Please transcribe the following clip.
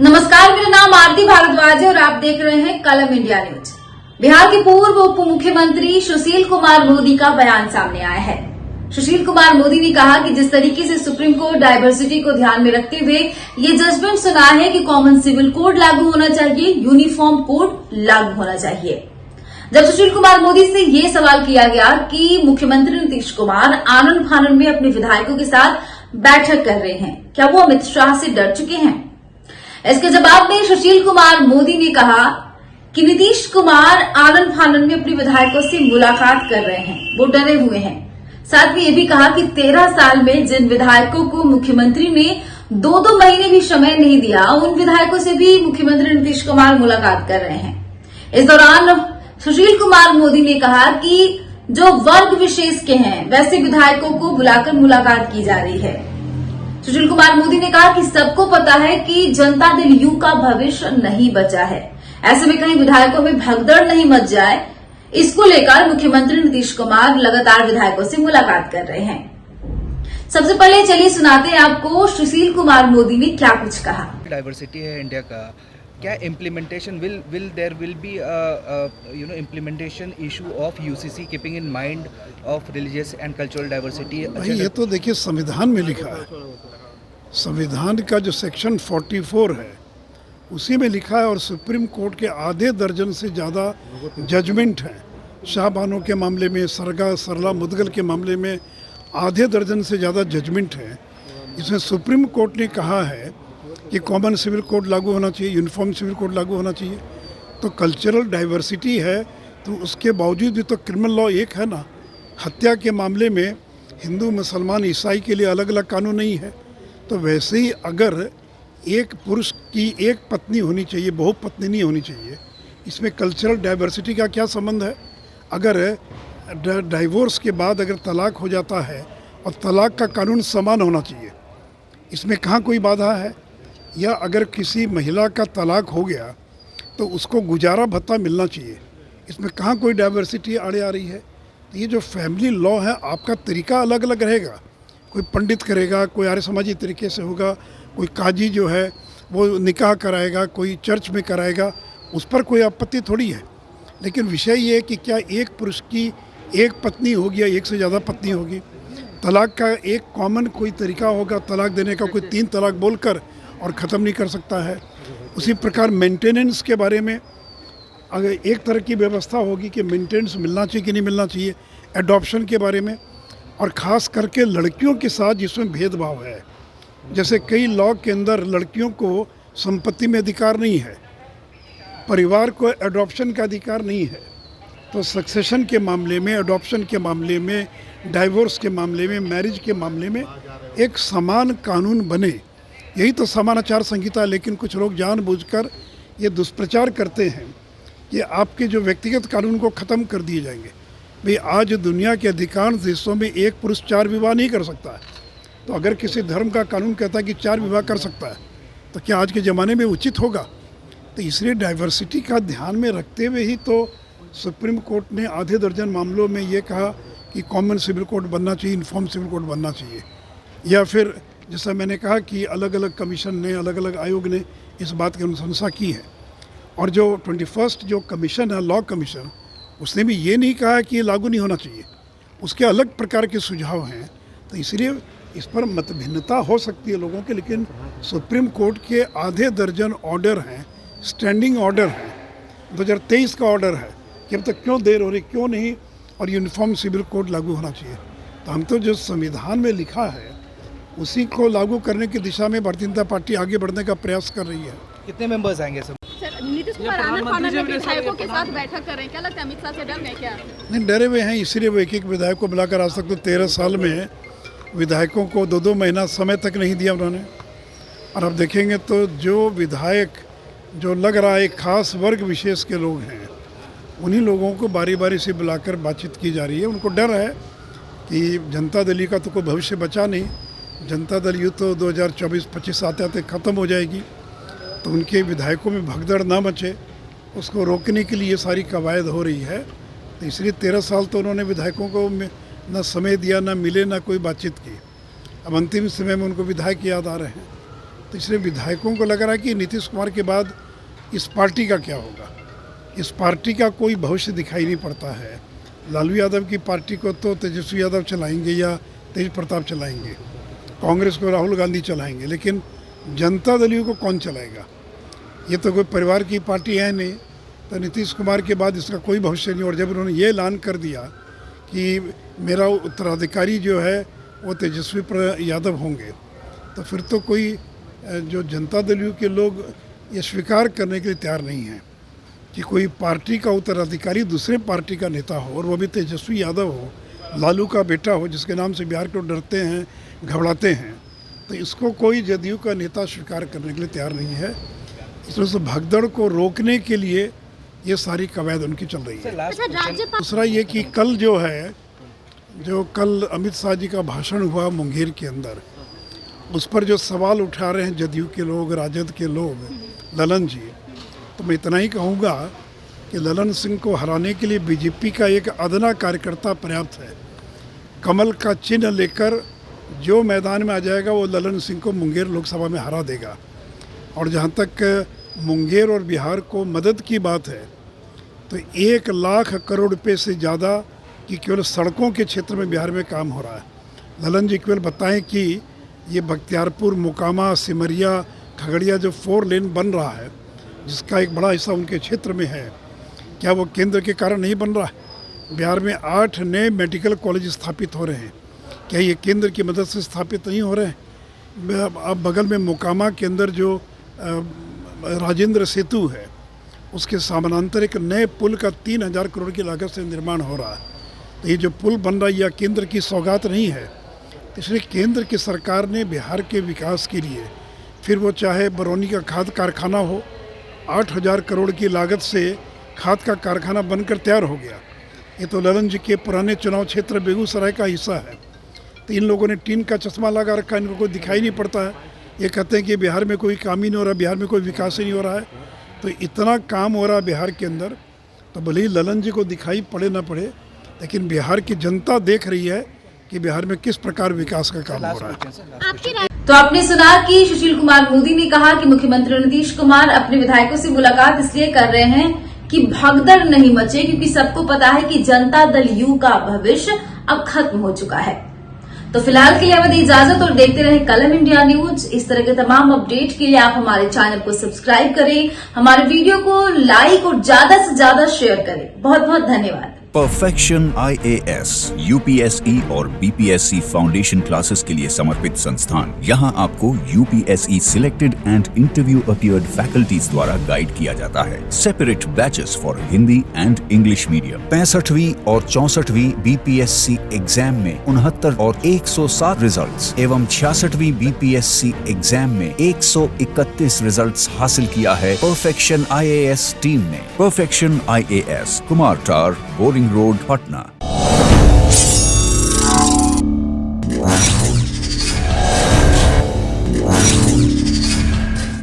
नमस्कार, मेरा नाम आरती भारद्वाज है और आप देख रहे हैं कलम इंडिया न्यूज। बिहार के पूर्व उप मुख्यमंत्री सुशील कुमार मोदी का बयान सामने आया है। सुशील कुमार मोदी ने कहा कि जिस तरीके से सुप्रीम कोर्ट डायवर्सिटी को ध्यान में रखते हुए ये जजमेंट सुना है कि कॉमन सिविल कोड लागू होना चाहिए, यूनिफॉर्म कोड लागू होना चाहिए। जब सुशील कुमार मोदी से ये सवाल किया गया कि मुख्यमंत्री नीतीश कुमार आनन फानन में अपने विधायकों के साथ बैठक कर रहे हैं, क्या वो अमित शाह से डर चुके हैं? इसके जवाब में सुशील कुमार मोदी ने कहा कि नीतीश कुमार आनन फानन में अपने विधायकों से मुलाकात कर रहे हैं, वो डरे हुए हैं। साथ में ये भी कहा कि 13 साल में जिन विधायकों को मुख्यमंत्री ने 2-2 महीने भी समय नहीं दिया, उन विधायकों से भी मुख्यमंत्री नीतीश कुमार मुलाकात कर रहे हैं। इस दौरान सुशील कुमार मोदी ने कहा कि जो वर्ग विशेष के हैं वैसे विधायकों को बुलाकर मुलाकात की जा रही है। सुशील कुमार मोदी ने कहा कि सबको पता है कि जनता दल यू का भविष्य नहीं बचा है, ऐसे में कहीं विधायकों में भगदड़ नहीं मच जाए, इसको लेकर मुख्यमंत्री नीतीश कुमार लगातार विधायकों से मुलाकात कर रहे हैं। सबसे पहले चलिए सुनाते हैं आपको सुशील कुमार मोदी ने क्या कुछ कहा। डाइवर्सिटी है इंडिया का, क्या implementation will there will be implementation issue of UCC keeping in mind of religious and cultural diversity? भाई ये तो देखिए संविधान में लिखा है, संविधान का जो सेक्शन 44 है उसी में लिखा है, और सुप्रीम कोर्ट के आधे दर्जन से ज़्यादा जजमेंट हैं शाहबानों के मामले में, सरगा सरला मुदगल के मामले में आधे दर्जन से ज़्यादा जजमेंट हैं। इसमें सुप्रीम कोर्ट ने कहा है कि कॉमन सिविल कोड लागू होना चाहिए, यूनिफॉर्म सिविल कोड लागू होना चाहिए। तो कल्चरल डाइवर्सिटी है तो उसके बावजूद भी तो क्रिमिनल लॉ एक है ना। हत्या के मामले में हिंदू मुसलमान ईसाई के लिए अलग अलग कानून नहीं है, तो वैसे ही अगर एक पुरुष की एक पत्नी होनी चाहिए, बहुपत्नी नहीं होनी चाहिए, इसमें कल्चरल डाइवर्सिटी का क्या संबंध है? अगर डाइवोर्स के बाद अगर तलाक हो जाता है और तलाक का कानून समान होना चाहिए, इसमें कहाँ कोई बाधा है? या अगर किसी महिला का तलाक हो गया तो उसको गुजारा भत्ता मिलना चाहिए, इसमें कहाँ कोई डाइवर्सिटी आड़े आ रही है? तो ये जो फैमिली लॉ है आपका तरीका अलग अलग रहेगा, कोई पंडित करेगा, कोई आर्य समाजी तरीके से होगा, कोई काजी जो है वो निकाह कराएगा, कोई चर्च में कराएगा, उस पर कोई आपत्ति थोड़ी है। लेकिन विषय ये है कि क्या एक पुरुष की एक पत्नी होगी या एक से ज़्यादा पत्नी होगी? तलाक का एक कॉमन कोई तरीका होगा तलाक देने का, कोई 3 तलाक बोलकर और ख़त्म नहीं कर सकता है। उसी प्रकार मेंटेनेंस के बारे में अगर एक तरह की व्यवस्था होगी कि मेंटेनेंस मिलना चाहिए कि नहीं मिलना चाहिए, एडॉप्शन के बारे में, और ख़ास करके लड़कियों के साथ जिसमें भेदभाव है, जैसे कई लॉ के अंदर लड़कियों को संपत्ति में अधिकार नहीं है, परिवार को एडॉप्शन का अधिकार नहीं है, तो सक्सेशन के मामले में, एडॉप्शन के मामले में, डाइवोर्स के मामले में, मैरिज के मामले में एक समान कानून बने, यही तो समान आचार संहिता है। लेकिन कुछ लोग जानबूझकर ये दुष्प्रचार करते हैं कि आपके जो व्यक्तिगत कानून को ख़त्म कर दिए जाएंगे। भाई आज दुनिया के अधिकांश देशों में एक पुरुष 4 विवाह नहीं कर सकता है, तो अगर किसी धर्म का कानून कहता है कि 4 विवाह कर सकता है, तो क्या आज के ज़माने में उचित होगा? तो इसलिए डाइवर्सिटी का ध्यान में रखते हुए ही तो सुप्रीम कोर्ट ने आधे दर्जन मामलों में ये कहा कि कॉमन सिविल कोड बनना चाहिए, यूनिफॉर्म सिविल कोड बनना चाहिए। या फिर जैसा मैंने कहा कि अलग अलग कमीशन ने, अलग अलग आयोग ने इस बात की अनुशंसा की है। और जो 21st जो कमीशन है, लॉ कमीशन, उसने भी ये नहीं कहा कि ये लागू नहीं होना चाहिए, उसके अलग प्रकार के सुझाव हैं। तो इसलिए इस पर मतभिन्नता हो सकती है लोगों के, लेकिन सुप्रीम कोर्ट के आधे दर्जन ऑर्डर हैं, स्टैंडिंग ऑर्डर हैं, 2023 का ऑर्डर है कि अब तक क्यों देर हो रही, क्यों नहीं, और यूनिफॉर्म सिविल कोड लागू होना चाहिए। तो हम तो जो संविधान में लिखा है उसी को लागू करने की दिशा में भारतीय जनता पार्टी आगे बढ़ने का प्रयास कर रही है। कितने मेंबर्स आएंगे सर? नीतीश कुमार आनन फानन में विधायकों के साथ बैठक कर रहे हैं, क्या लगता है अमित शाह से डर है क्या? नहीं, डरे हुए हैं, इसीलिए वो एक विधायक को बुलाकर आज तक तो 13 साल में विधायकों को 2-2 महीना समय तक नहीं दिया उन्होंने। और अब देखेंगे तो जो विधायक जो लग रहा है एक खास वर्ग विशेष के लोग हैं, उन्हीं लोगों को बारी बारी से बुलाकर बातचीत की जा रही है। उनको डर है कि जनता दल का तो कोई भविष्य बचा नहीं, जनता दल यू तो 2024-25 आते आते ख़त्म हो जाएगी, तो उनके विधायकों में भगदड़ ना मचे, उसको रोकने के लिए ये सारी कवायद हो रही है। तो इसलिए 13 साल तो उन्होंने विधायकों को ना समय दिया, ना मिले, ना कोई बातचीत की। अब अंतिम समय में उनको विधायक याद आ रहे हैं। तो इसलिए विधायकों को लग रहा है कि नीतीश कुमार के बाद इस पार्टी का क्या होगा। इस पार्टी का कोई भविष्य दिखाई नहीं पड़ता है। लालू यादव की पार्टी को तो तेजस्वी यादव चलाएंगे या तेज प्रताप चलाएंगे, कांग्रेस को राहुल गांधी चलाएंगे, लेकिन जनता दल को कौन चलाएगा। ये तो कोई परिवार की पार्टी है नहीं, तो नीतीश कुमार के बाद इसका कोई भविष्य नहीं। और जब उन्होंने ये ऐलान कर दिया कि मेरा उत्तराधिकारी जो है वो तेजस्वी यादव होंगे, तो फिर तो कोई जो जनता दल के लोग ये स्वीकार करने के लिए तैयार नहीं हैं कि कोई पार्टी का उत्तराधिकारी दूसरे पार्टी का नेता हो, और वो भी तेजस्वी यादव हो, लालू का बेटा हो, जिसके नाम से बिहार के लोग डरते हैं, घबराते हैं। तो इसको कोई जदयू का नेता स्वीकार करने के लिए तैयार नहीं है। इसमें से भगदड़ को रोकने के लिए ये सारी कवायद उनकी चल रही है। दूसरा ये कि कल कल अमित शाह जी का भाषण हुआ मुंगेर के अंदर, उस पर जो सवाल उठा रहे हैं जदयू के लोग, राजद के लोग, ललन जी, तो मैं इतना ही कहूँगा कि ललन सिंह को हराने के लिए बीजेपी का एक अदना कार्यकर्ता पर्याप्त है। कमल का चिन्ह लेकर जो मैदान में आ जाएगा वो ललन सिंह को मुंगेर लोकसभा में हरा देगा। और जहाँ तक मुंगेर और बिहार को मदद की बात है, तो 1 लाख करोड़ रुपए से ज़्यादा कि केवल सड़कों के क्षेत्र में बिहार में काम हो रहा है। ललन जी केवल बताएं कि ये बख्तियारपुर, मोकामा, सिमरिया, खगड़िया जो 4 लेन बन रहा है, जिसका एक बड़ा हिस्सा उनके क्षेत्र में है, क्या वो केंद्र के कारण नहीं बन रहा है। बिहार में 8 नए मेडिकल कॉलेज स्थापित हो रहे हैं, क्या ये केंद्र की मदद से स्थापित नहीं हो रहे हैं। अब बगल में मोकामा के अंदर जो राजेंद्र सेतु है, उसके समानांतर एक नए पुल का 3000 करोड़ की लागत से निर्माण हो रहा है। तो ये जो पुल बन रहा है यह केंद्र की सौगात नहीं है। इसलिए केंद्र की सरकार ने बिहार के विकास के लिए, फिर वो चाहे बरौनी का खाद कारखाना हो, 8000 करोड़ की लागत से खाद का कारखाना बनकर तैयार हो गया। ये तो ललन जी के पुराने चुनाव क्षेत्र बेगूसराय का हिस्सा है। तो इन लोगों ने टीन का चश्मा लगा रखा, इनको कोई दिखाई नहीं पड़ता है। ये कहते हैं कि बिहार में कोई काम ही नहीं हो रहा, बिहार में कोई विकास ही नहीं हो रहा है। तो इतना काम हो रहा है बिहार के अंदर, तो भले ही ललन जी को दिखाई पड़े ना पड़े, लेकिन बिहार की जनता देख रही है कि बिहार में किस प्रकार विकास का काम हो रहा है। तो आपने सुना कि सुशील कुमार मोदी ने कहा कि मुख्यमंत्री नीतीश कुमार अपने विधायकों से मुलाकात इसलिए कर रहे हैं कि भगदड़ नहीं मचे, क्योंकि सबको पता है कि जनता दल यू का भविष्य अब खत्म हो चुका है। तो फिलहाल के लिए हमें इजाजत और देखते रहे कलम इंडिया न्यूज। इस तरह के तमाम अपडेट के लिए आप हमारे चैनल को सब्सक्राइब करें, हमारे वीडियो को लाइक और ज्यादा से ज्यादा शेयर करें। बहुत बहुत धन्यवाद। परफेक्शन IAS, UPSE और BPSC फाउंडेशन क्लासेस के लिए समर्पित संस्थान। यहाँ आपको UPSE selected and interview appeared faculties द्वारा गाइड किया जाता है। Separate batches for Hindi and English medium. 65वीं और 64वीं BPSC एग्जाम में 69 और 107 रिजल्ट्स एवं 66वीं BPSC एग्जाम में 131 रिजल्ट्स हासिल किया है परफेक्शन IAS टीम ने। परफेक्शन IAS, कुमार टार, बोरिंग रोड, पटना।